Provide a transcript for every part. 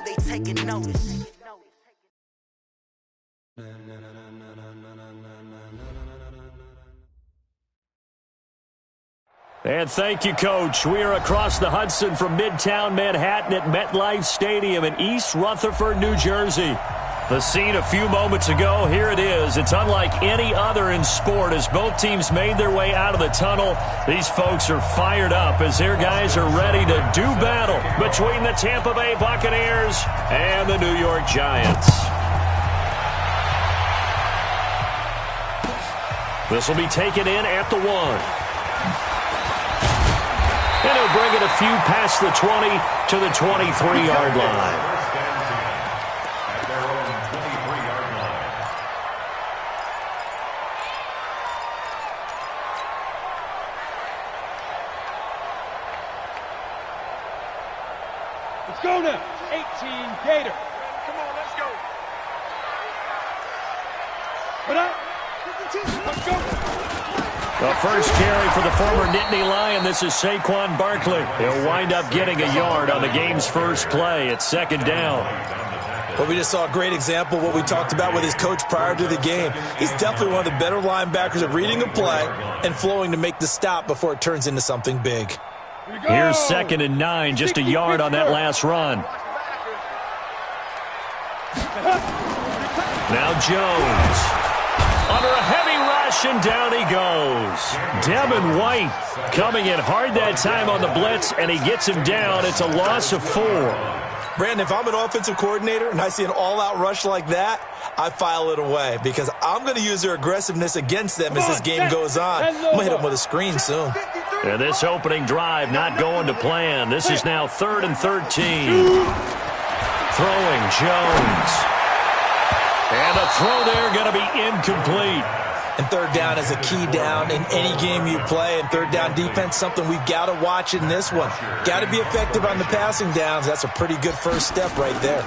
they taking notice. And thank you, Coach. We are across the Hudson from Midtown Manhattan at MetLife Stadium in East Rutherford, New Jersey. The scene a few moments ago, here it is. It's unlike any other in sport as both teams made their way out of the tunnel. These folks are fired up as their guys are ready to do battle between the Tampa Bay Buccaneers and the New York Giants. This will be taken in at the 1. And he'll bring it a few past the 20 to the 23-yard line. Let's go now. 18 Gator. Come on, let's go. Put up. Let's go. The first carry for the former Nittany Lion. This is Saquon Barkley. He'll wind up getting a yard on the game's first play. It's second down. Well, we just saw a great example of what we talked about with his coach prior to the game. He's definitely one of the better linebackers at reading a play and flowing to make the stop before it turns into something big. Here's 2nd and 9, just a yard on that last run. Now Jones. Under a heavy rush, and down he goes. Devin White coming in hard that time on the blitz, and he gets him down. It's a loss of 4. Brandon, if I'm an offensive coordinator and I see an all-out rush like that, I file it away because I'm going to use their aggressiveness against them as this game goes on. I'm going to hit them with a screen soon. And this opening drive not going to plan. This is now 3rd and 13. Throwing Jones. And a throw there going to be incomplete. And third down is a key down in any game you play. And third down defense, something we've got to watch in this one. Got to be effective on the passing downs. That's a pretty good first step right there.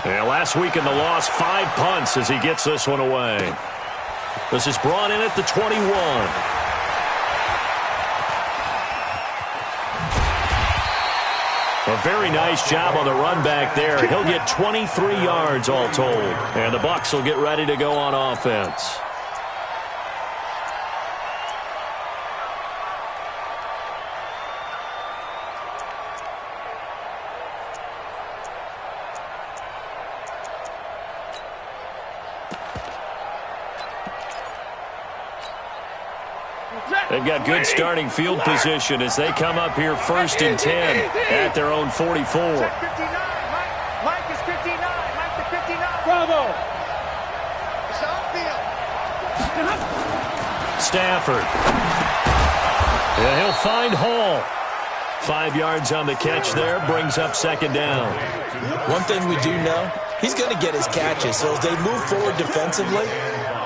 Yeah, last week in the loss, 5 punts as he gets this one away. This is brought in at the 21. A very nice job on the run back there. He'll get 23 yards all told. And the Bucs will get ready to go on offense. They've got good starting field position as they come up here 1st and 10 at their own 44. Mike is 59. Mike to 59. Bravo. It's outfield. Stafford. Yeah, he'll find Hall. 5 yards on the catch there, brings up 2nd down. One thing we do know, he's going to get his catches. So as they move forward defensively,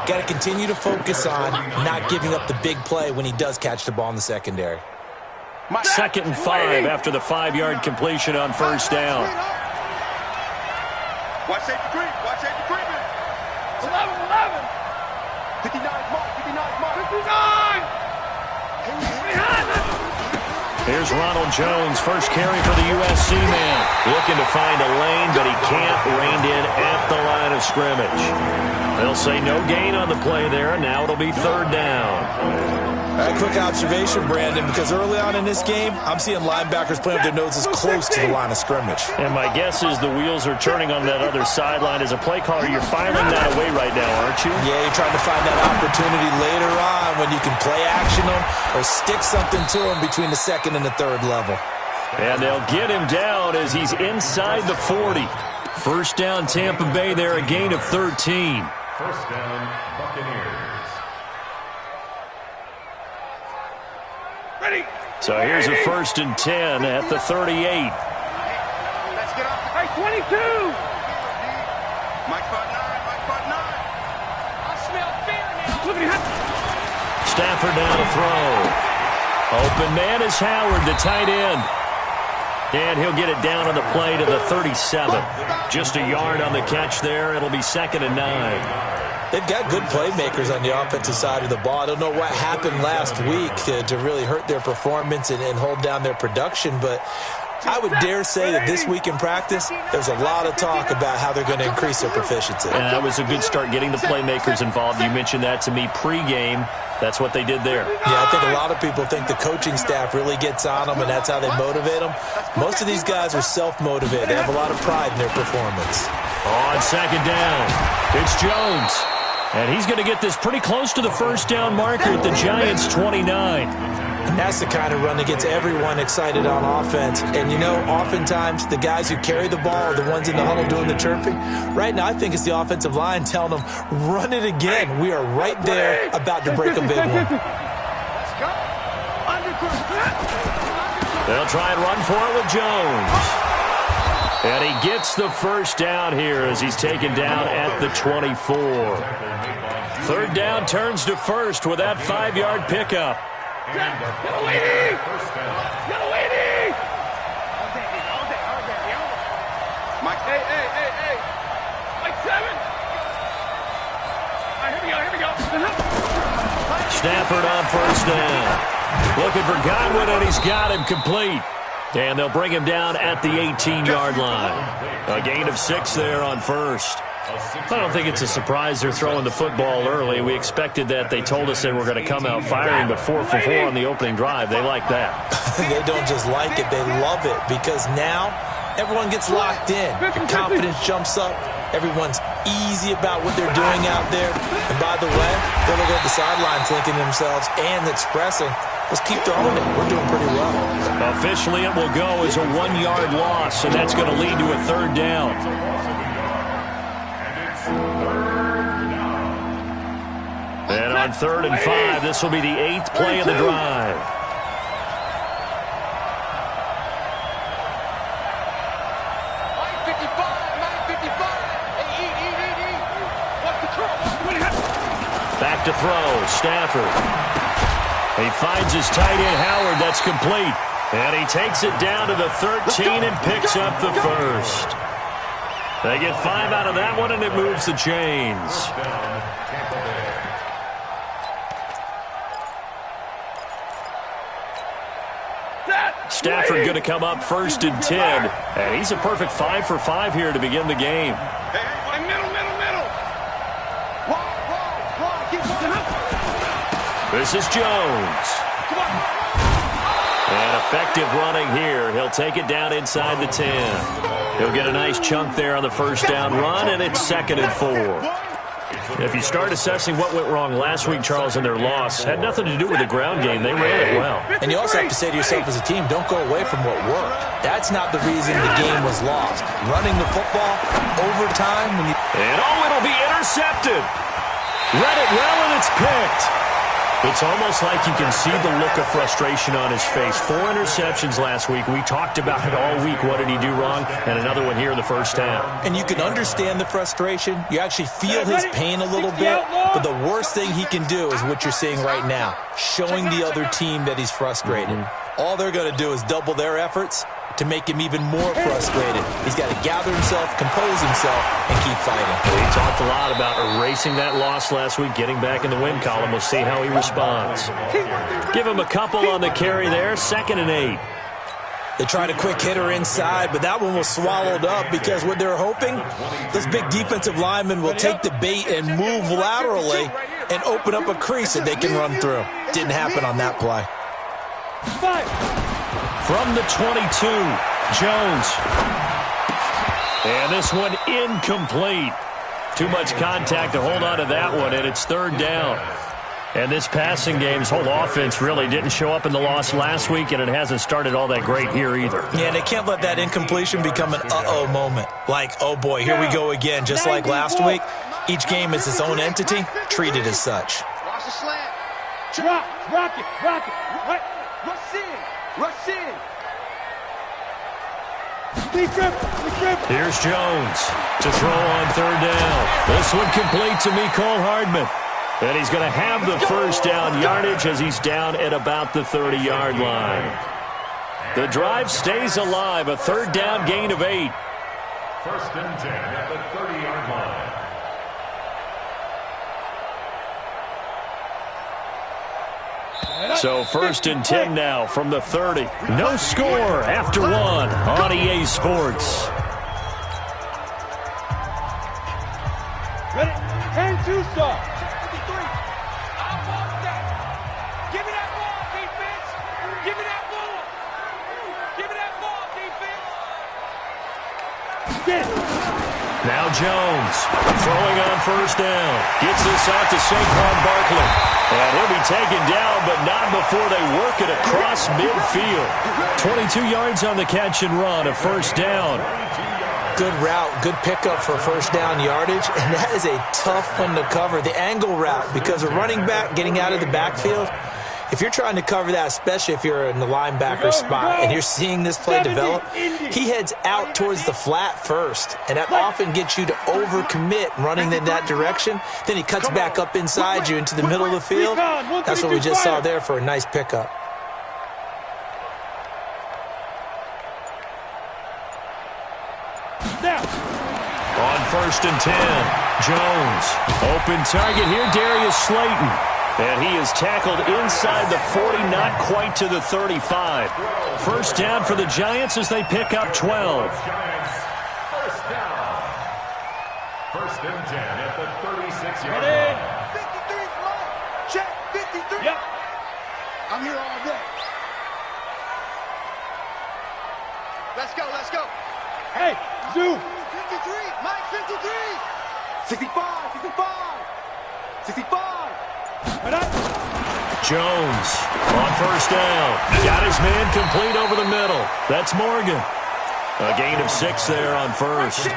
got to continue to focus on not giving up the big play when he does catch the ball in the secondary. 2nd and 5 after the 5-yard completion on 1st down. Watch safety creep. Watch safety creep. 11. 59 mark. 59. Here's Ronald Jones, first carry for the USC man. Looking to find a lane, but he can't. Reined in at the line of scrimmage. They'll say no gain on the play there, and now it'll be 3rd down. All right, quick observation, Brandon, because early on in this game, I'm seeing linebackers playing with their noses close to the line of scrimmage. And my guess is the wheels are turning on that other sideline. As a play caller, you're filing that away right now, aren't you? Yeah, you're trying to find that opportunity later on when you can play action them or stick something to them between the 2nd and the 3rd level. And they'll get him down as he's inside the 40. First down, Tampa Bay there, a gain of 13. First down, Buccaneers. Ready. So here's a 1st and 10 at the 38. Let's get off. Hey, 22. Mike spot 9. Mike spot 9. I smell fear now. Look at him. Stafford now to throw. Open man is Howard, the tight end. And he'll get it down on the play to the 37. Just a yard on the catch there. It'll be 2nd and 9. They've got good playmakers on the offensive side of the ball. I don't know what happened last week to really hurt their performance and hold down their production, but I would dare say that this week in practice, there's a lot of talk about how they're going to increase their proficiency. And that was a good start, getting the playmakers involved. You mentioned that to me pregame. That's what they did there. Yeah, I think a lot of people think the coaching staff really gets on them, and that's how they motivate them. Most of these guys are self-motivated. They have a lot of pride in their performance. On second down, it's Jones. And he's going to get this pretty close to the first down marker at the Giants' 29. And that's the kind of run that gets everyone excited on offense. And, you know, oftentimes the guys who carry the ball are the ones in the huddle doing the chirping. Right now, I think it's the offensive line telling them, run it again. We are right there about to break a big one. Let's go. They'll try and run for it with Jones. And he gets the first down here as he's taken down at the 24. Third down turns to first with that 5-yard pickup. Get away! Get away! Mike, hey. Mike 7. All right, here we go. Stafford on first down. Looking for Godwin, and he's got him complete. And they'll bring him down at the 18-yard line. A gain of 6 there on first. I don't think it's a surprise they're throwing the football early. We expected that. They told us they were going to come out firing, but 4 for 4 on the opening drive. They like that. They don't just like it, they love it, because now everyone gets locked in. Your confidence jumps up. Everyone's easy about what they're doing out there. And by the way, they're looking at the sidelines thinking to themselves and expressing, let's keep throwing it. We're doing pretty well. Officially, it will go as a 1-yard loss, and that's going to lead to a third down. And on 3rd and 5, this will be the 8th play of the drive. Back to throw, Stafford. He finds his tight end, Howard. That's complete. And he takes it down to the 13 and picks up the first. They get 5 out of that one, and it moves the chains. Stafford going to come up 1st and 10. And he's a perfect 5 for 5 here to begin the game. Hey, middle. This is Jones. And effective running here. He'll take it down inside the 10. He'll get a nice chunk there on the first down run, and it's 2nd and 4. If you start assessing what went wrong last week, Charles, in their loss, had nothing to do with the ground game. They ran it well. And you also have to say to yourself as a team, don't go away from what worked. That's not the reason the game was lost. Running the football, overtime. And it'll be intercepted. Read it well, and it's picked. It's almost like you can see the look of frustration on his face. 4 interceptions last week. We talked about it all week. What did he do wrong? And another one here in the first half. And you can understand the frustration. You actually feel his pain a little bit. But the worst thing he can do is what you're seeing right now, showing the other team that he's frustrated. All they're going to do is double their efforts to make him even more frustrated. He's got to gather himself, compose himself, and keep fighting. We talked a lot about erasing that loss last week, getting back in the win column. We'll see how he responds. Give him a couple on the carry there, 2nd and 8. They tried a quick hitter inside, but that one was swallowed up because what they're hoping, those big defensive linemen will take the bait and move laterally and open up a crease that they can run through. Didn't happen on that play. From the 22, Jones. And this one incomplete. Too much contact to hold on to that one, and it's 3rd down. And this passing game's whole offense really didn't show up in the loss last week, and it hasn't started all that great here either. Yeah, and they can't let that incompletion become an uh-oh moment. Like, oh boy, here we go again. Just like last week, each game is its own entity, treated as such. Watch the slant. Rock it. Right. Rush in. Here's Jones to throw on 3rd down. This one complete to Mecole Hardman. And he's going to have the first down yardage as he's down at about the 30-yard line. The drive stays alive, a 3rd down gain of 8. 1st and 10 at the 30-yard line. So 1st and 10 now from the 30. No score after 1 on EA Sports. Ready? And 2 stop. 53. I want that. Give me that ball, defense. Give me that ball. Give me that ball, defense. Get it. Now Jones throwing on 1st down. Gets this out to Saquon Barkley. And he'll be taken down, but not before they work it across midfield. 22 yards on the catch and run, a 1st down. Good route, good pickup for 1st down yardage, and that is a tough one to cover. The angle route, because a running back getting out of the backfield, if you're trying to cover that, especially if you're in the linebacker spot and you're seeing this play develop, he heads out towards the flat first, and that often gets you to overcommit running in that direction. Then he cuts back up inside you into the middle of the field. That's what we just saw there for a nice pickup. On 1st and 10, Jones. Open target here, Darius Slayton. And he is tackled inside the 40, not quite to the 35. 1st down for the Giants as they pick up 12. First down. 1st and 10 at the 36-yard line. 53 fly. Check 53. Yep. I'm here all day. Let's go, let's go. Hey, Zoo. 53, Mike 53. 65, 65. 65. Right up. Jones on 1st down. Got his man complete over the middle. That's Morgan. A gain of 6 there on 1st.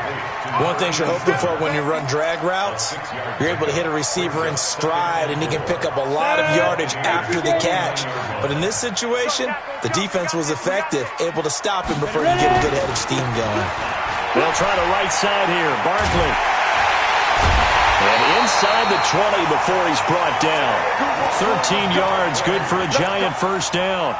One thing you're hoping for when you run drag routes, you're able to hit a receiver in stride, and he can pick up a lot of yardage after the catch. But in this situation, the defense was effective, able to stop him before he get a good head of steam going. They'll try the right side here. Barkley. And inside the 20 before he's brought down. 13 yards, good for a Giant 1st down.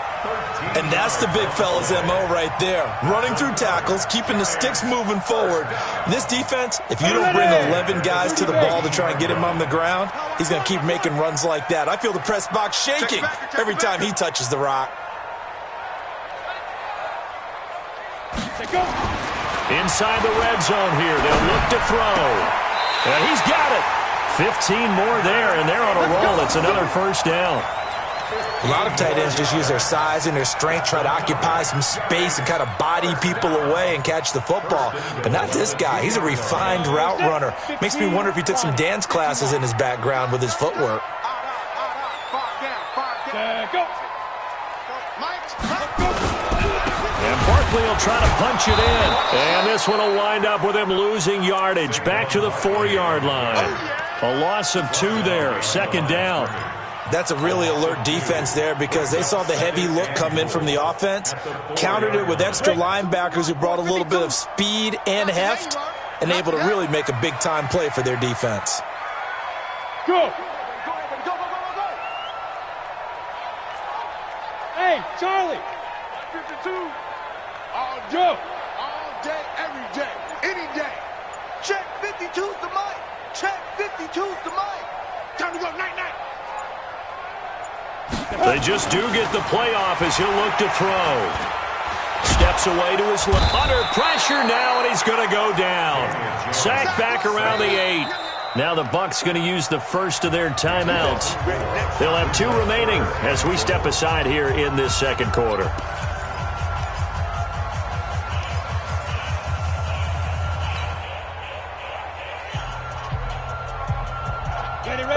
And that's the big fella's MO right there. Running through tackles, keeping the sticks moving forward. This defense, if you don't bring 11 guys to the ball to try and get him on the ground, he's going to keep making runs like that. I feel the press box shaking every time he touches the rock. Go. Inside the red zone here. They'll look to throw. And he's got it. 15 more there, and they're on a roll. It's another 1st down. A lot of tight ends just use their size and their strength, try to occupy some space and kind of body people away and catch the football. But not this guy. He's a refined route runner. Makes me wonder if he took some dance classes in his background with his footwork. Go. And Barkley will try to punch it in. And this one will wind up with him losing yardage back to the 4-yard line. A loss of 2 there, 2nd down. That's a really alert defense there because they saw the heavy look come in from the offense, countered it with extra linebackers who brought a little bit of speed and heft, and able to really make a big-time play for their defense. Go. Hey, Charlie. 52. All Joe. All day, every day, any day. Check 52's the mic. Check 52's the mic. Time to go, night-night. They just do get the playoff as he'll look to throw. Steps away to his left. Under pressure now, and he's going to go down. Sacked back around the 8. Now the Bucs going to use the first of their timeouts. They'll have 2 remaining as we step aside here in this 2nd quarter.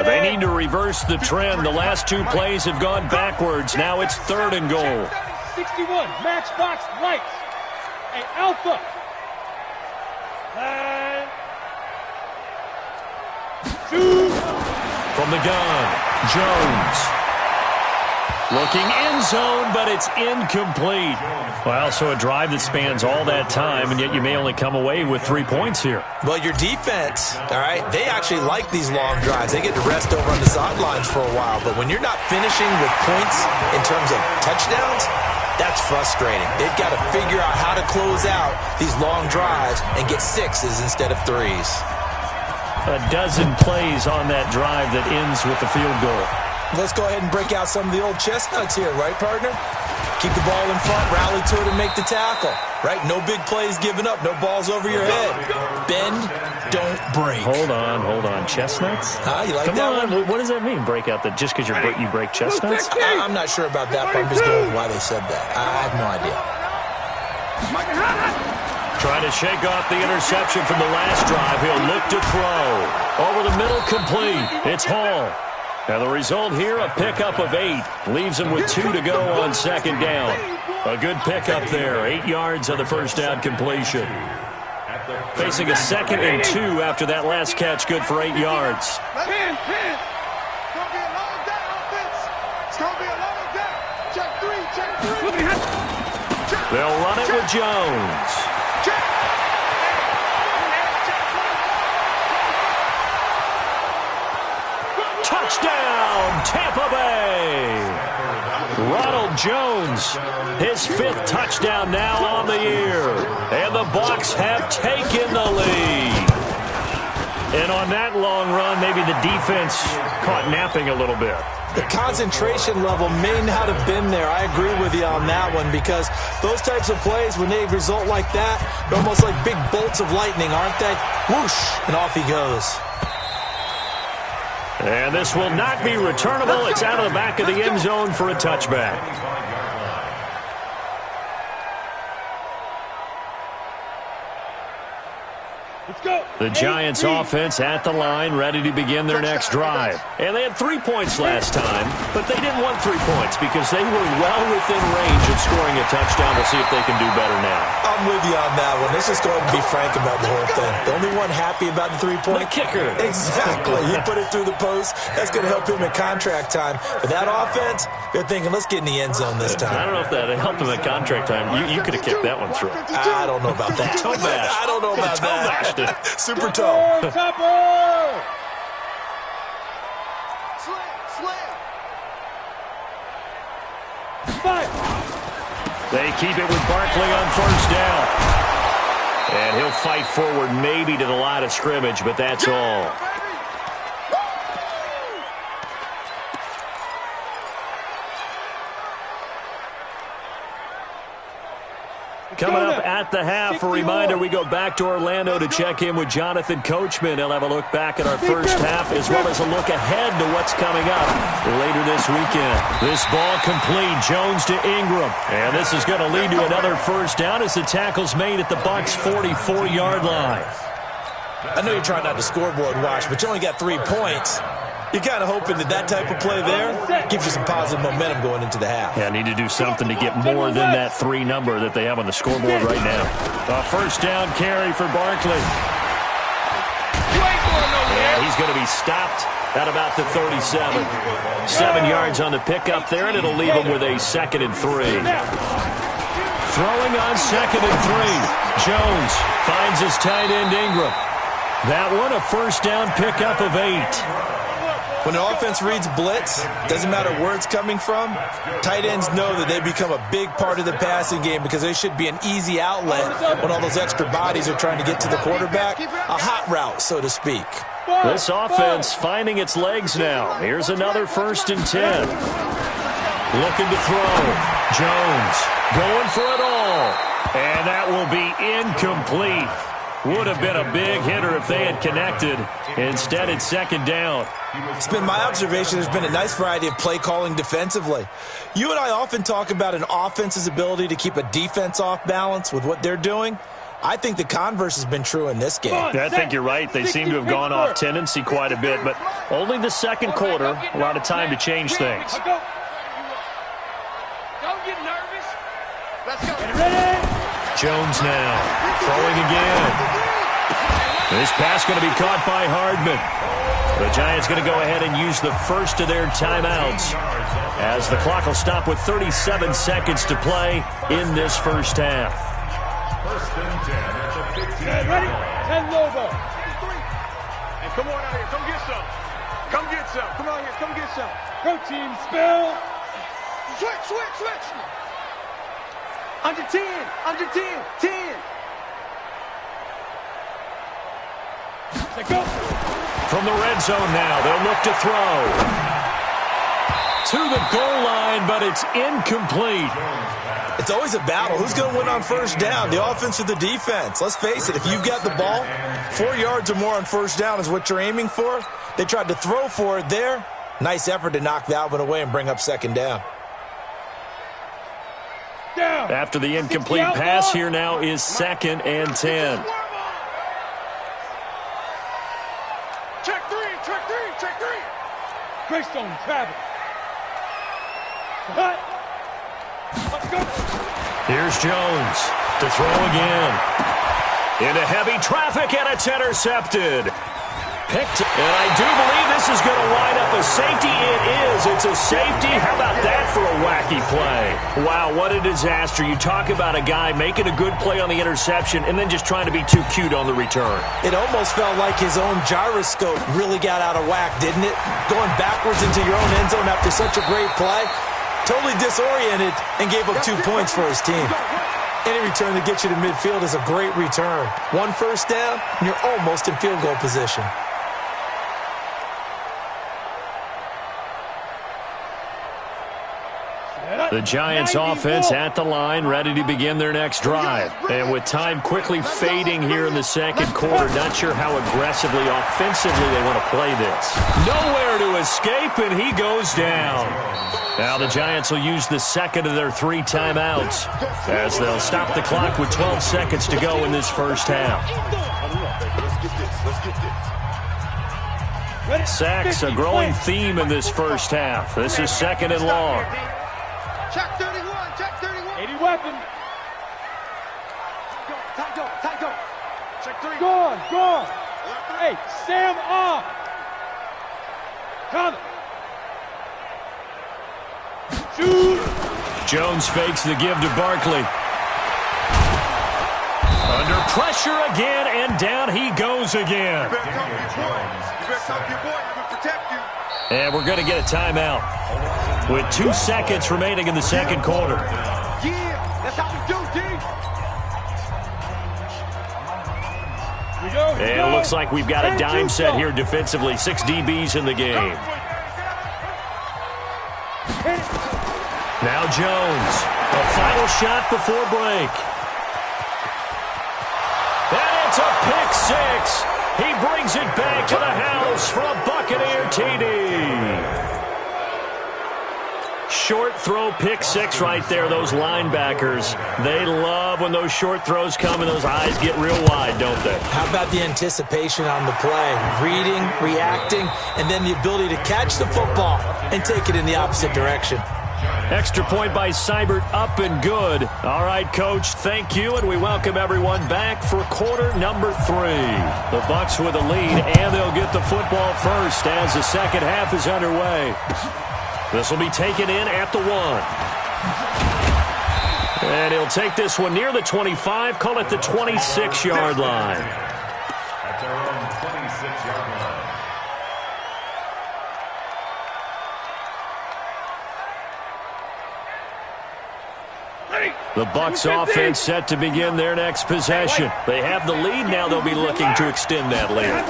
They need to reverse the trend. The last 2 plays have gone backwards. Now it's 3rd and goal. 61, matchbox lights. Hey, Alpha. Shoot. From the gun, Jones. Looking end zone, but it's incomplete. Well, so a drive that spans all that time, and yet you may only come away with 3 points here. Well, your defense, all right, they actually like these long drives. They get to rest over on the sidelines for a while. But when you're not finishing with points in terms of touchdowns, that's frustrating. They've got to figure out how to close out these long drives and get 6s instead of 3s. A dozen plays on that drive that ends with the field goal. Let's go ahead and break out some of the old chestnuts here, right, partner? Keep the ball in front, rally to it, and make the tackle, right? No big plays given up, no balls over your head. Bend, don't break. Hold on. Chestnuts? You like Come that on. one? What does that mean, break out the, just because you break chestnuts? I'm not sure about that, but I'm just going with why they said that. I have no idea. Trying to shake off the interception from the last drive. He'll look to throw. Over the middle, complete. It's Hall. And the result here, a pickup of 8. Leaves him with 2 to go on second down. A good pickup there. 8 yards on the first down completion. Facing a 2nd and 2 after that last catch. Good for 8 yards. They'll run it with Jones. Touchdown, Tampa Bay. Ronald Jones, his 5th touchdown now on the year. And the Bucs have taken the lead. And on that long run, maybe the defense caught napping a little bit. The concentration level may not have been there. I agree with you on that one because those types of plays, when they result like that, they're almost like big bolts of lightning, aren't they? Whoosh, and off he goes. And this will not be returnable. It's out of the back of the end zone for a touchback. Let's go. The Giants offense at the line, ready to begin their next drive. And they had 3 points last time, but they didn't want 3 points because they were well within range of scoring a touchdown. We'll see if they can do better now. I'm with you on that one. Let's just go ahead and be frank about the whole thing. The only one happy about the 3-point? The kicker. Exactly. He put it through the post. That's going to help him at contract time. But that offense, they're thinking, let's get in the end zone this time. I don't know if that helped him at contract time. You could have kicked that one through. I don't know about that. Toe bash. I don't know about Toe that. bashed it. Super toe. Topper! Five. They keep it with Barkley on first down. And he'll fight forward maybe to the line of scrimmage, but that's all. Coming up at the half, a reminder, we go back to Orlando to check in with Jonathan Coachman. He'll have a look back at our first half as well as a look ahead to what's coming up later this weekend. This ball complete, Jones to Ingram. And this is going to lead to another first down as the tackle's made at the Bucs' 44-yard line. I know you're trying not to scoreboard watch, but you only got 3 points. You're kind of hoping that type of play there gives you some positive momentum going into the half. Yeah, need to do something to get more than that 3 number that they have on the scoreboard right now. A first down carry for Barkley. And he's going to be stopped at about the 37. 7 yards on the pickup there, and it'll leave him with a 2nd and 3. Throwing on 2nd and 3. Jones finds his tight end Ingram. That one, a first down pickup of 8. When the offense reads blitz, doesn't matter where it's coming from, tight ends know that they become a big part of the passing game because they should be an easy outlet when all those extra bodies are trying to get to the quarterback. A hot route, so to speak. This offense finding its legs now. Here's another 1st and 10. Looking to throw. Jones going for it all. And that will be incomplete. Would have been a big hitter if they had connected. Instead, it's 2nd down. It's been my observation there's been a nice variety of play calling defensively. You and I often talk about an offense's ability to keep a defense off balance with what they're doing. I think the converse has been true in this game. I think you're right. They seem to have gone off tendency quite a bit, but only the 2nd quarter, a lot of time to change things. Don't get nervous. Let's go. Jones now, throwing again. This pass going to be caught by Hardman. The Giants going to go ahead and use the first of their timeouts as the clock will stop with 37 seconds to play in this first half. 1st and 10 at the 15. Ready? 10 Lobo. Hey, come on out here. Come get some. Come get some. Come on here. Come get some. Go team, spill. Switch. Under 10. Under 10. 10. Let's go. From the red zone now, they'll look to throw. to the goal line, but it's incomplete. It's always a battle. Who's going to win on first down, the offense or the defense? Let's face it, if you've got the ball, 4 yards or more on first down is what you're aiming for. They tried to throw for it there. Nice effort to knock that one away and bring up second down. After the incomplete pass, here now is 2nd and 10. Check three, check three, check three. Greystone, Travis. Cut. Let's go. Here's Jones to throw again. Into heavy traffic, and it's intercepted. Picked, and I do believe this is going to wind up a safety. It is. It's a safety. How about that for a wacky play? Wow, what a disaster. You talk about a guy making a good play on the interception and then just trying to be too cute on the return. It almost felt like his own gyroscope really got out of whack, didn't it? Going backwards into your own end zone after such a great play. Totally disoriented and gave up 2 points for his team. Any return that gets you to midfield is a great return. 1 first down, and you're almost in field goal position. The Giants offense at the line, ready to begin their next drive. And with time quickly fading here in the second quarter, not sure how aggressively, offensively they want to play this. Nowhere to escape, and he goes down. Now the Giants will use the second of their 3 timeouts as they'll stop the clock with 12 seconds to go in this first half. Sacks, a growing theme in this first half. This is 2nd and long. Check 31, check 31. 80 weapon. Time go, time go. Check 3. Gone. Hey, Sam off. Come. Shoot. Jones fakes the give to Barkley. Under pressure again, and down he goes again. You better come to your boy. You better come to your boy. He will protect you. And we're going to get a timeout with 2 seconds remaining in the second quarter. Yeah, that's how we do, D. We go. And it looks like we've got a dime set here defensively. 6 DBs in the game. Now Jones. A final shot before break. And it's a pick 6. He brings it back to the house for a Buccaneer TD. Short throw, pick 6 right there. Those linebackers, they love when those short throws come and those eyes get real wide, don't they? How about the anticipation on the play? Reading, reacting, and then the ability to catch the football and take it in the opposite direction. Extra point by Seibert, up and good. All right, Coach, thank you, and we welcome everyone back for quarter number 3. The Bucs with a lead, and they'll get the football first as the second half is underway. This will be taken in at the 1. And he'll take this one near the 25, call it the 26-yard line. At their own 26-yard line. The Bucs offense set to begin their next possession. They have the lead now. They'll be looking to extend that lead.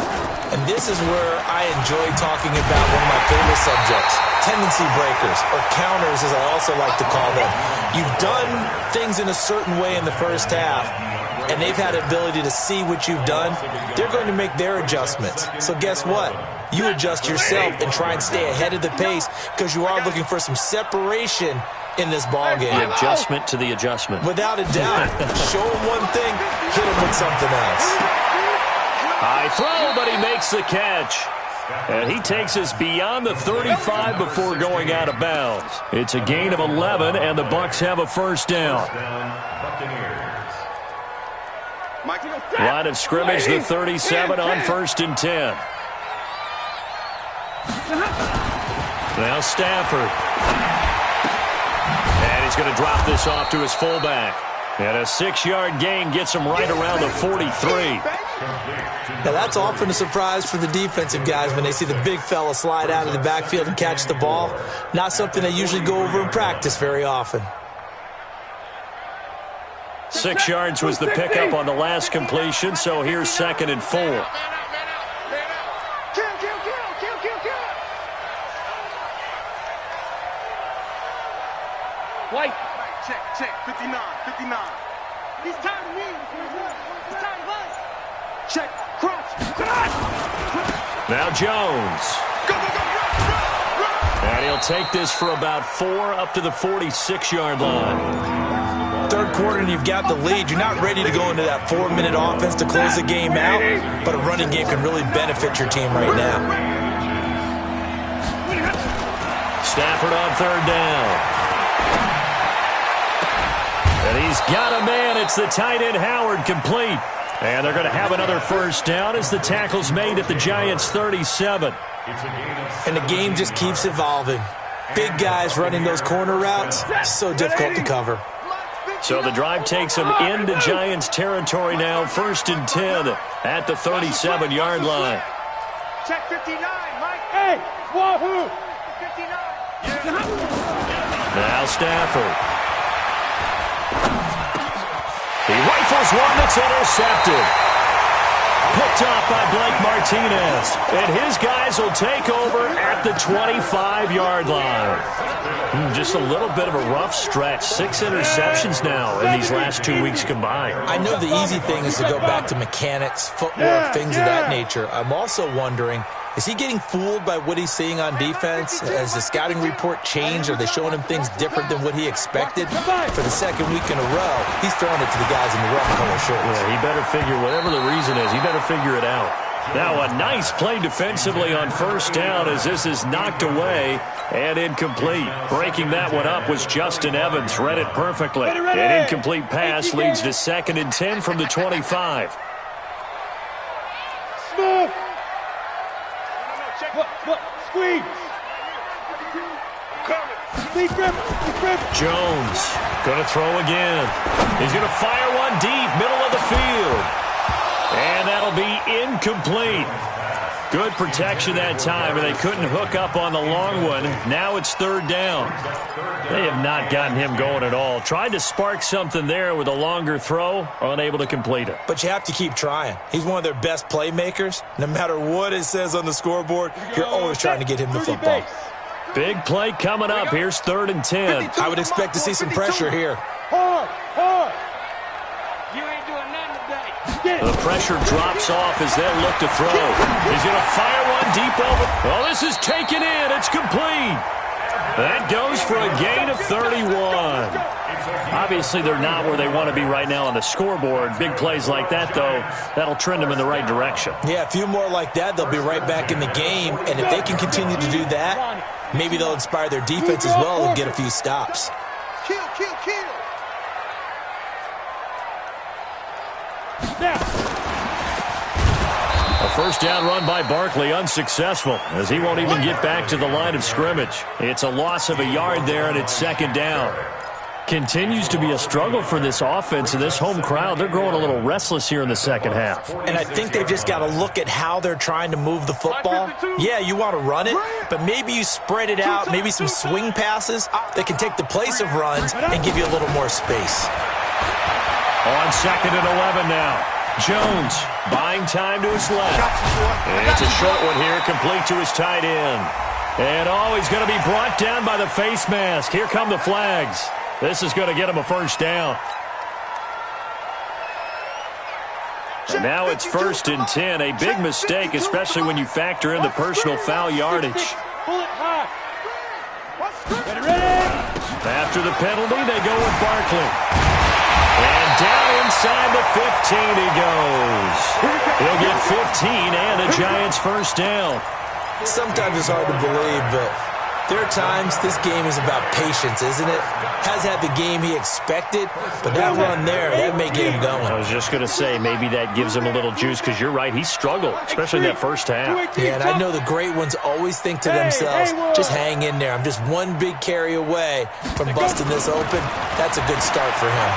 And this is where I enjoy talking about one of my favorite subjects, tendency breakers, or counters as I also like to call them. You've done things in a certain way in the first half, and they've had the ability to see what you've done. They're going to make their adjustments. So guess what? You adjust yourself and try and stay ahead of the pace because you are looking for some separation in this ball game. The adjustment to the adjustment. Without a doubt. Show him one thing, hit him with something else. High throw, but he makes the catch. And he takes us beyond the 35 before going out of bounds. It's a gain of 11, and the Bucs have a first down. Line of scrimmage, the 37 on 1st and 10. Now Stafford. And he's going to drop this off to his fullback. And a 6-yard gain gets him right around the 43. Now that's often a surprise for the defensive guys when they see the big fella slide out of the backfield and catch the ball. Not something they usually go over in practice very often. 6 yards was the pickup on the last completion, so here's 2nd and 4. White. Check, 59. He's tired of me. He's tired of us. Check, cross. Now Jones. Go, run. And he'll take this for about 4 up to the 46-yard line. Third quarter and you've got the lead. You're not ready to go into that 4-minute offense to close the game out, but a running game can really benefit your team right now. Stafford on third down. And he's got a man. It's the tight end Howard, complete. And they're going to have another first down as the tackle's made at the Giants' 37. And the game just keeps evolving. Big guys running those corner routes, so difficult to cover. So the drive takes them into Giants territory now, 1st and 10 at the 37-yard line. Check 59, Mike. Hey, wahoo! 59. Now Stafford. He rifles one that's intercepted. Picked off by Blake Martinez. And his guys will take over at the 25-yard line. Just a little bit of a rough stretch. 6 interceptions now in these last 2 weeks combined. I know the easy thing is to go back to mechanics, footwork, things of that nature. I'm also wondering, is he getting fooled by what he's seeing on defense? Has the scouting report changed? Are they showing him things different than what he expected? For the second week in a row, he's throwing it to the guys in the red color shirts. Yeah, he better figure, whatever the reason is, he better figure it out. Now a nice play defensively on first down as this is knocked away and incomplete. Breaking that one up was Justin Evans. Read it perfectly. An incomplete pass leads to 2nd and 10 from the 25. Smooth. Look, squeeze. Big grip. Jones going to throw again. He's going to fire one deep, middle of the field. And that'll be incomplete. Good protection that time, and they couldn't hook up on the long one. Now it's 3rd down. They have not gotten him going at all. Tried to spark something there with a longer throw, unable to complete it. But you have to keep trying. He's one of their best playmakers. No matter what it says on the scoreboard, you're always trying to get him the football. Big play coming up. Here's 3rd and 10. I would expect to see some pressure here. Hard. You ain't doing nothing today. The pressure drops off as they'll look to throw. He's going to fire one deep over. Oh, this is taken in. It's complete. That goes for a gain of 31. Obviously, they're not where they want to be right now on the scoreboard. Big plays like that, though, that'll trend them in the right direction. Yeah, a few more like that, they'll be right back in the game. And if they can continue to do that, maybe they'll inspire their defense as well and get a few stops. Kill. A first down run by Barkley, unsuccessful, as he won't even get back to the line of scrimmage. It's a loss of a yard there, and it's 2nd down. Continues to be a struggle for this offense and this home crowd. They're growing a little restless here in the second half. And I think they've just got to look at how they're trying to move the football. Yeah, you want to run it, but maybe you spread it out, maybe some swing passes that can take the place of runs and give you a little more space. On 2nd and 11 now. Jones buying time to his left. And it's a short one here, complete to his tight end. And he's going to be brought down by the face mask. Here come the flags. This is going to get him a first down. And now it's 1st and 10. A big mistake, especially when you factor in the personal foul yardage. Pull it high. Ready. After the penalty, they go with Barkley. And down inside the 15 he goes. He'll get 15 and a Giants first down. Sometimes it's hard to believe, but there are times this game is about patience, isn't it? Has had the game he expected, but that run there, that may get him going. I was just going to say, maybe that gives him a little juice, because you're right, he struggled, especially in that first half. Yeah, and I know the great ones always think to themselves, just hang in there. I'm just one big carry away from busting this open. That's a good start for him.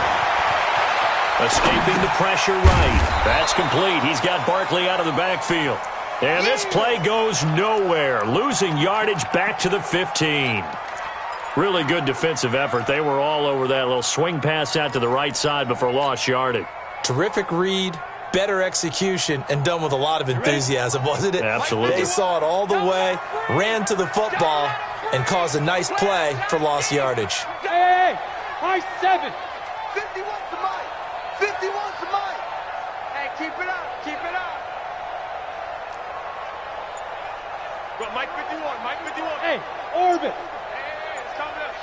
Escaping the pressure right. That's complete. He's got Barkley out of the backfield. And this play goes nowhere. Losing yardage back to the 15. Really good defensive effort. They were all over that little swing pass out to the right side before lost yardage. Terrific read, better execution, and done with a lot of enthusiasm, wasn't it? Absolutely. They saw it all the way, ran to the football, and caused a nice play for lost yardage. Hey! My 7. 51 to Mike. 51 to Mike. Hey, keep it up. Keep it up. Go, Mike 51. Mike 51. Hey, orbit. Hey, it's coming up.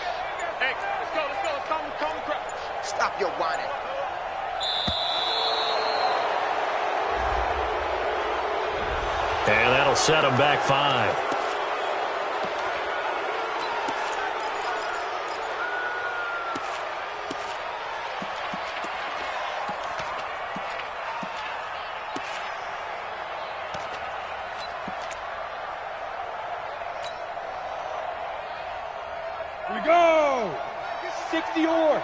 Hey, let's go. Let's come crouch. Stop your whining. And that'll set him back 5. Here we go. 60 or.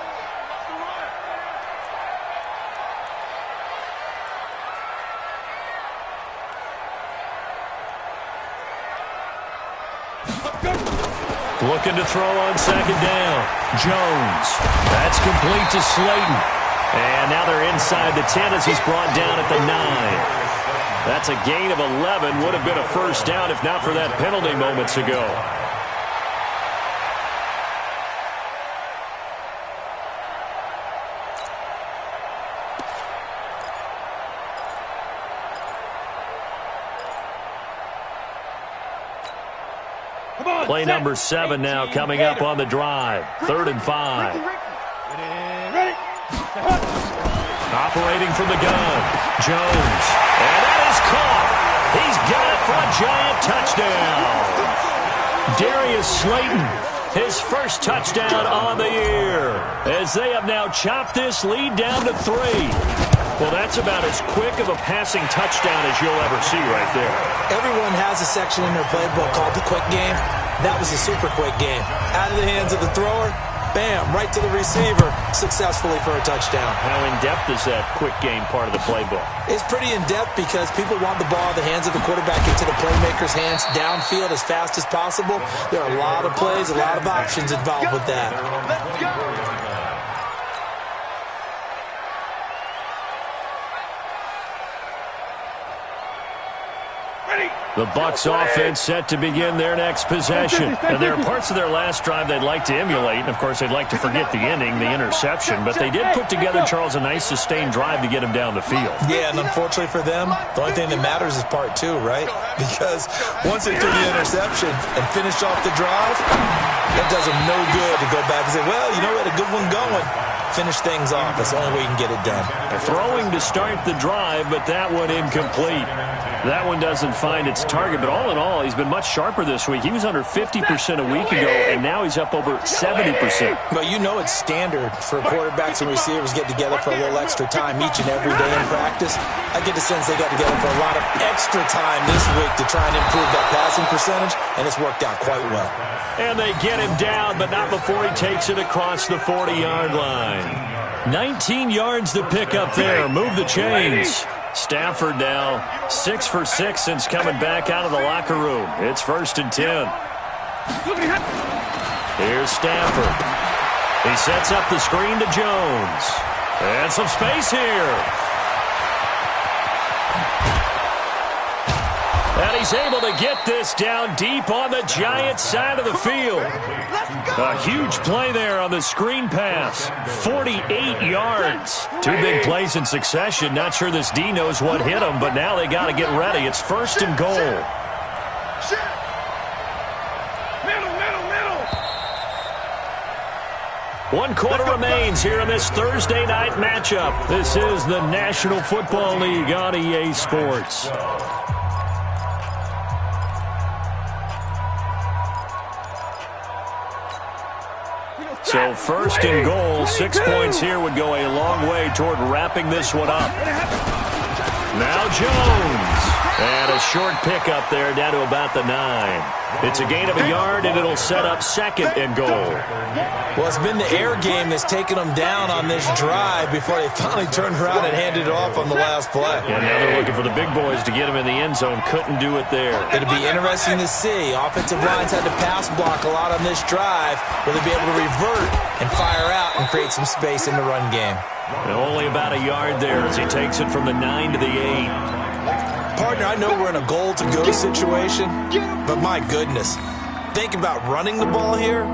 Looking to throw on second down. Jones. That's complete to Slayton. And now they're inside the 10 as he's brought down at the 9. That's a gain of 11. Would have been a first down if not for that penalty moments ago. Play number 7 now coming up on the drive. 3rd and 5. Ready. Operating from the gun. Jones. And that is caught. He's got it for a giant touchdown. Darius Slayton, his first touchdown on the year, as they have now chopped this lead down to 3. Well, that's about as quick of a passing touchdown as you'll ever see right there. Everyone has a section in their playbook called the quick game. That was a super quick game. Out of the hands of the thrower, bam, right to the receiver, successfully for a touchdown. How in-depth is that quick game part of the playbook? It's pretty in-depth because people want the ball in the hands of the quarterback into the playmaker's hands downfield as fast as possible. There are a lot of plays, a lot of options involved with that. Let's go. The Bucs offense set to begin their next possession. And there are parts of their last drive they'd like to emulate. And, of course, they'd like to forget the ending, the interception. But they did put together, Charles, a nice sustained drive to get him down the field. Yeah, and unfortunately for them, the only thing that matters is part 2, right? Because once they threw the interception and finished off the drive, that does them no good to go back and say, well, you know, we had a good one going. Finish things off. That's the only way you can get it done. Throwing to start the drive, but that one incomplete. That one doesn't find its target, but all in all, he's been much sharper this week. He was under 50% a week ago, and now he's up over 70%. Well, you know it's standard for quarterbacks and receivers get together for a little extra time each and every day in practice. I get the sense they got together for a lot of extra time this week to try and improve that passing percentage, and it's worked out quite well. And they get him down, but not before he takes it across the 40-yard line. 19 yards to pick up there. Move the chains. Stafford now 6 for 6 since coming back out of the locker room. It's 1st and 10. Here's Stafford. He sets up the screen to Jones. And some space here. And he's able to get this down deep on the Giants side of the field. A huge play there on the screen pass. 48 yards. 2 big plays in succession. Not sure this D knows what hit him, but now they got to get ready. It's 1st and goal. One quarter remains here in this Thursday night matchup. This is the National Football League on EA Sports. So 1st and goal, 6 points here would go a long way toward wrapping this one up. Now Jones. And a short pickup there down to about the 9. It's a gain of a yard, and it'll set up 2nd and goal. Well, it's been the air game that's taken them down on this drive before they finally turned around and handed it off on the last play. And now they're looking for the big boys to get him in the end zone. Couldn't do it there. It'll be interesting to see. Offensive lines had to pass block a lot on this drive. Will they be able to revert and fire out and create some space in the run game? And only about a yard there as he takes it from the 9 to the 8. Partner, I know we're in a goal-to-go situation, but my goodness, think about running the ball here.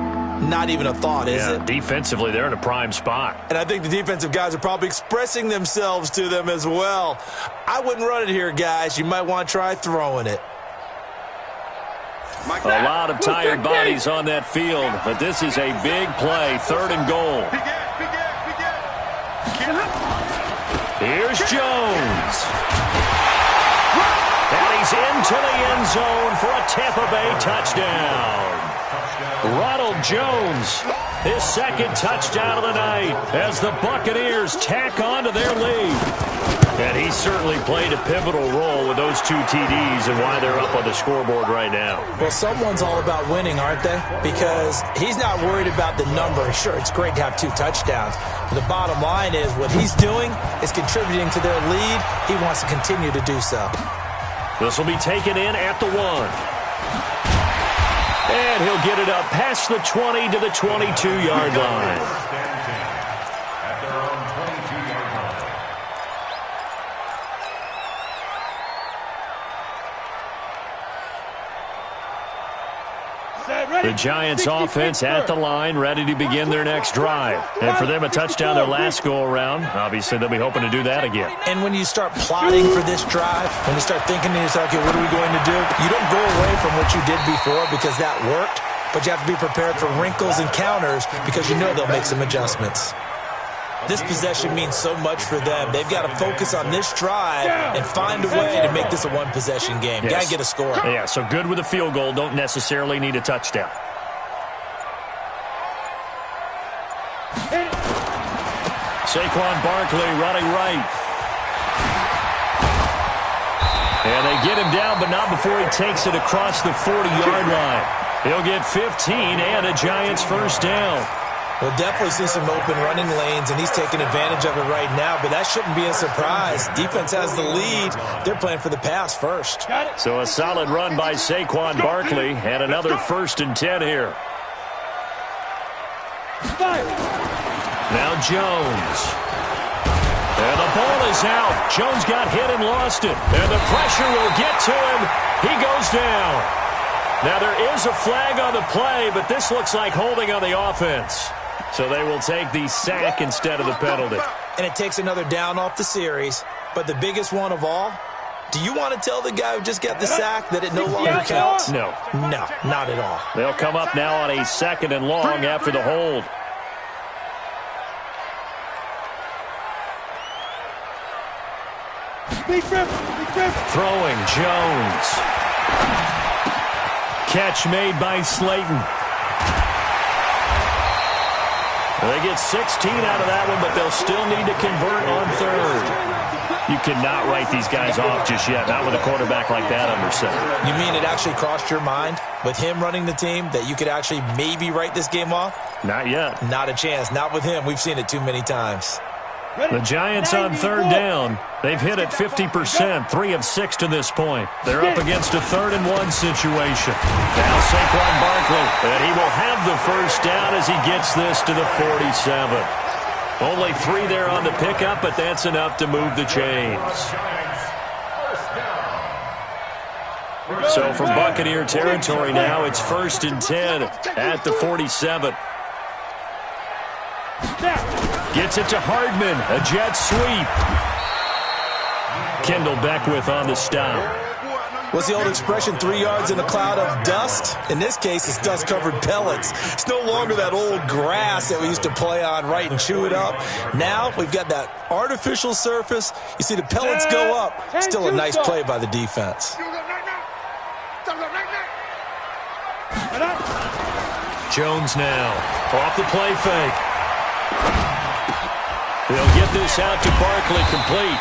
Not even a thought, is it? Defensively, they're in a prime spot. And I think the defensive guys are probably expressing themselves to them as well. I wouldn't run it here, guys. You might want to try throwing it. A lot of tired bodies on that field, but this is a big play, 3rd and goal. Here's Jones. And he's into the end zone for a Tampa Bay touchdown. Ronald Jones, his 2nd touchdown of the night as the Buccaneers tack on to their lead. And he certainly played a pivotal role with those 2 TDs and why they're up on the scoreboard right now. Well, someone's all about winning, aren't they? Because he's not worried about the number. Sure, it's great to have 2 touchdowns. But the bottom line is what he's doing is contributing to their lead. He wants to continue to do so. This will be taken in at the 1. And he'll get it up past the 20 to the 22-yard line. At their own 22-yard line. The Giants offense at the line, ready to begin their next drive. And for them, a touchdown their last go-around. Obviously, they'll be hoping to do that again. And when you start plotting for this drive, when you start thinking to yourself, okay, what are we going to do? You don't go away from what you did before because that worked, but you have to be prepared for wrinkles and counters because you know they'll make some adjustments. This possession means so much for them. They've got to focus on this drive and find a way to make this a one-possession game. Yes. Got to get a score. Yeah, so good with a field goal. Don't necessarily need a touchdown. Saquon Barkley running right. And they get him down, but not before he takes it across the 40-yard line. He'll get 15 and a Giants first down. We'll definitely see some open running lanes, and he's taking advantage of it right now, but that shouldn't be a surprise. Defense has the lead. They're playing for the pass first. So a solid run by Saquon Barkley, and another 1st and 10 here. Now Jones. And the ball is out. Jones got hit and lost it. And the pressure will get to him. He goes down. Now there is a flag on the play, but this looks like holding on the offense. So they will take the sack instead of the penalty. And it takes another down off the series. But the biggest one of all, do you want to tell the guy who just got the sack that it no longer counts? No. No, not at all. They'll come up now on a 2nd and long after the hold. Throwing Jones. Catch made by Slayton. They get 16 out of that one, but they'll still need to convert on 3rd. You cannot write these guys off just yet, not with a quarterback like that under center. You mean it actually crossed your mind with him running the team that you could actually maybe write this game off? Not yet. Not a chance. Not with him. We've seen it too many titimes. The Giants on 3rd down. They've hit it 50%, 3 of 6 to this point. They're up against a 3rd and 1 situation. Now Saquon Barkley, and he will have the first down as he gets this to the 47. Only 3 there on the pickup, but that's enough to move the chains. So from Buccaneer territory now, it's 1st and 10 at the 47. Gets it to Hardman, a jet sweep. Kendall Beckwith on the stop. What's the old expression, 3 yards in a cloud of dust? In this case, it's dust-covered pellets. It's no longer that old grass that we used to play on, right, and chew it up. Now we've got that artificial surface. You see the pellets go up. Still a nice play by the defense. Jones now, off the play fake. They'll get this out to Barkley complete.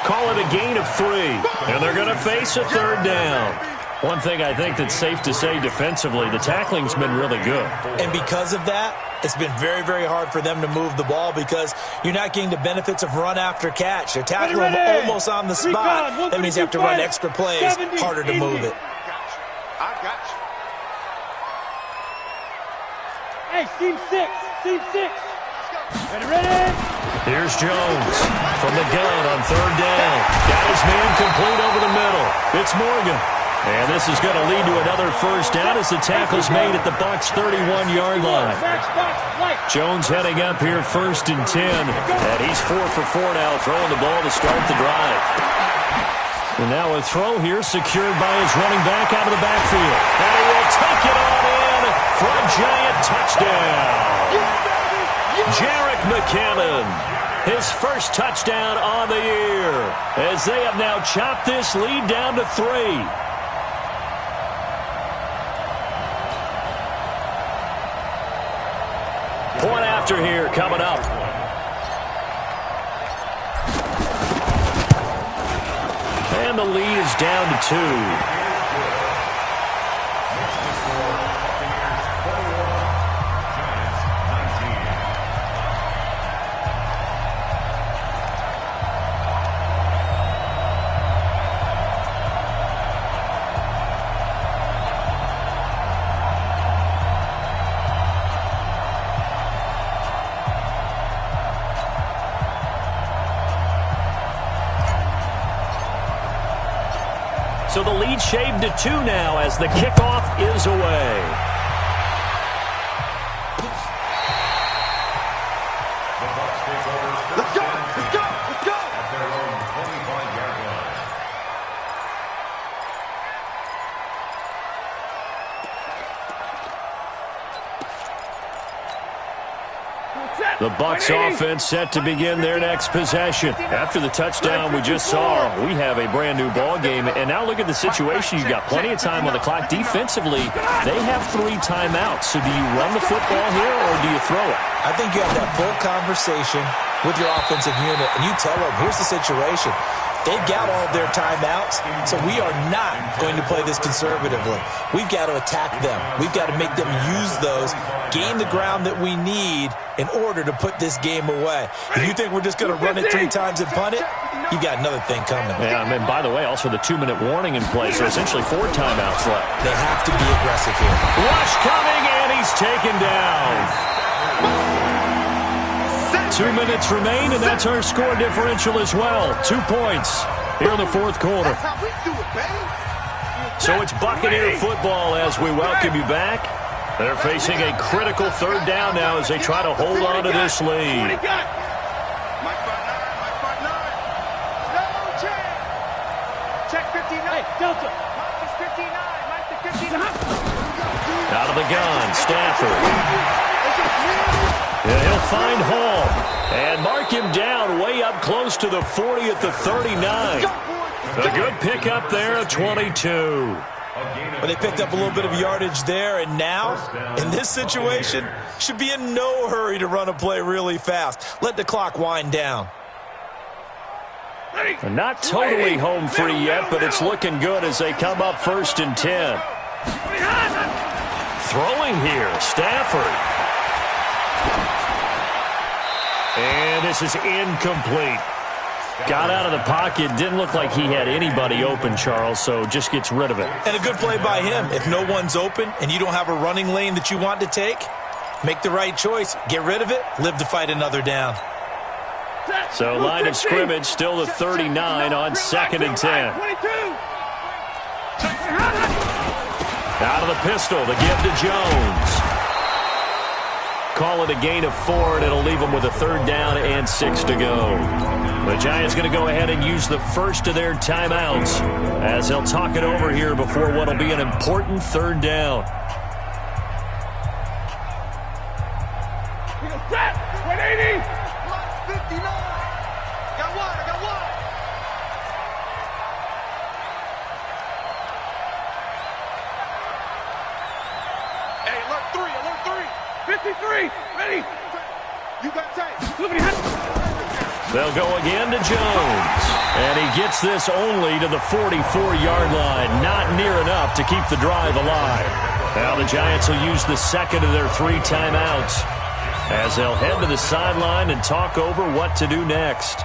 Call it a gain of 3, and they're going to face a 3rd down. One thing I think that's safe to say defensively, the tackling's been really good. And because of that, it's been very, very hard for them to move the ball because you're not getting the benefits of run after catch. They're tackling them almost on the spot. That means you have to run extra plays, harder to move it. I got you. Hey, team 6. Team 6. Ready? Here's Jones from the gun on 3rd down. Got his man complete over the middle. It's Morgan. And this is going to lead to another first down as the tackle's made at the Bucs' 31-yard line. Jones heading up here first and 10. And he's 4 for 4 now, throwing the ball to start the drive. And now a throw here secured by his running back out of the backfield. And he will take it on in for a giant touchdown. Jerick McKinnon, his first touchdown on the year, as they have now chopped this lead down to 3. Point after here coming up. And the lead is down to 2. So the lead shaved to 2 now as the kickoff is away. Let's go! Let's go! Let's go! At their own 25-yard line. The Bucs offense set to begin their next possession. After the touchdown we just saw, we have a brand new ball game. And now look at the situation. You've got plenty of time on the clock. Defensively, they have 3 timeouts. So do you run the football here or do you throw it? I think you have that full conversation with your offensive unit, and you tell them, here's the situation. They've got all of their timeouts, so we are not going to play this conservatively. We've got to attack them. We've got to make them use those, gain the ground that we need in order to put this game away. If you think we're just going to run it 3 times and punt it, you got another thing coming. Yeah, and by the way, also the 2-minute warning in place, so essentially 4 timeouts left. They have to be aggressive here. Rush coming, and he's taken down. 2 minutes remain, and that's our score differential as well. 2 points here in the 4th quarter. That's how we do it, baby. So it's Buccaneer football as we welcome you back. They're facing a critical 3rd down now as they try to hold on to this lead. Mike 5-9, Mike 5-9. No check. Check 59. Hey, Delta. Mike is 59. Mike to 59. Out of the gun, Stafford. Yeah, he'll find Hall and mark him down way up close to the 40 at the 39. A good pickup there at 22. But they picked up a little bit of yardage there, and now, in this situation, should be in no hurry to run a play really fast. Let the clock wind down. Not totally home free yet, but it's looking good as they come up 1st and 10. Throwing here, Stafford. And this is incomplete. Got out of the pocket. Didn't look like he had anybody open, Charles, so just gets rid of it. And a good play by him. If no one's open and you don't have a running lane that you want to take, make the right choice. Get rid of it. Live to fight another down. So line of scrimmage still the 39 on 2nd and 10. Out of the pistol to give to Jones. Call it a gain of 4, and it'll leave them with a 3rd down and 6 to go. The Giants going to go ahead and use the first of their timeouts as they'll talk it over here before what will be an important 3rd down. We go set. 180. 59. Got one. I got one. Hey, alert 3. 53. Ready. You got tape. They'll go again to Jones. And he gets this only to the 44-yard line. Not near enough to keep the drive alive. Now the Giants will use the 2nd of their 3 timeouts as they'll head to the sideline and talk over what to do next.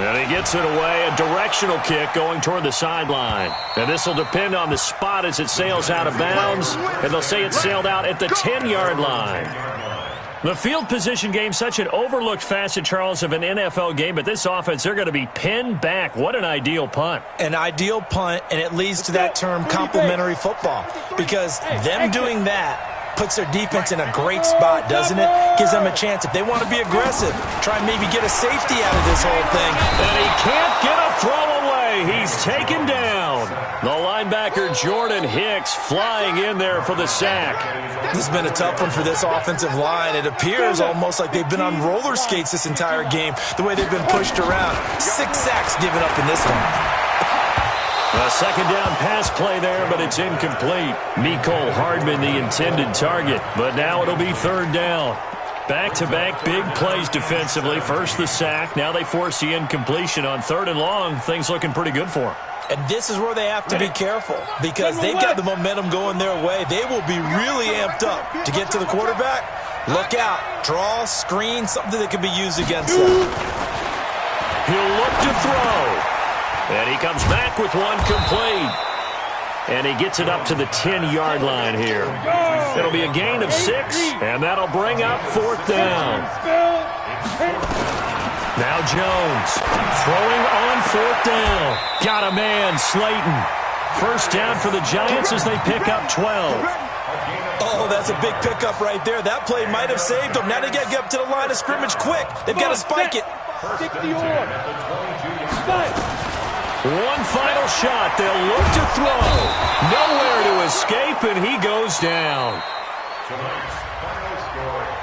And he gets it away, a directional kick going toward the sideline. And this will depend on the spot as it sails out of bounds. And they'll say it sailed out at the 10-yard line. The field position game, such an overlooked facet, Charles, of an NFL game. But this offense, they're going to be pinned back. What an ideal punt. An ideal punt, and it leads to that term complementary football. Because them doing that puts their defense in a great spot, doesn't it? Gives them a chance. If they want to be aggressive, try and maybe get a safety out of this whole thing. And he can't get a throw away. He's taken down. The linebacker, Jordan Hicks, flying in there for the sack. This has been a tough one for this offensive line. It appears almost like they've been on roller skates this entire game, the way they've been pushed around. 6 sacks given up in this one. A second down pass play there, but it's incomplete. Mecole Hardman, the intended target, but now it'll be third down. Back-to-back big plays defensively. First the sack, now they force the incompletion on third and long. Things looking pretty good for them. And this is where they have to be careful because they've got the momentum going their way. They will be really amped up to get to the quarterback. Look out. Draw, screen, something that can be used against them. He'll look to throw. And he comes back with one complete. And he gets it up to the 10-yard line here. It'll be a gain of 6, and that'll bring up fourth down. Now Jones throwing on fourth down. Got a man, Slayton. First down for the Giants as they pick up 12. Oh, that's a big pickup right there. That play might have saved them. Now they got to get up to the line of scrimmage quick. They've got to spike it. 60-yard. One final shot. They'll look to throw. Nowhere to escape, and he goes down. Tonight's final score.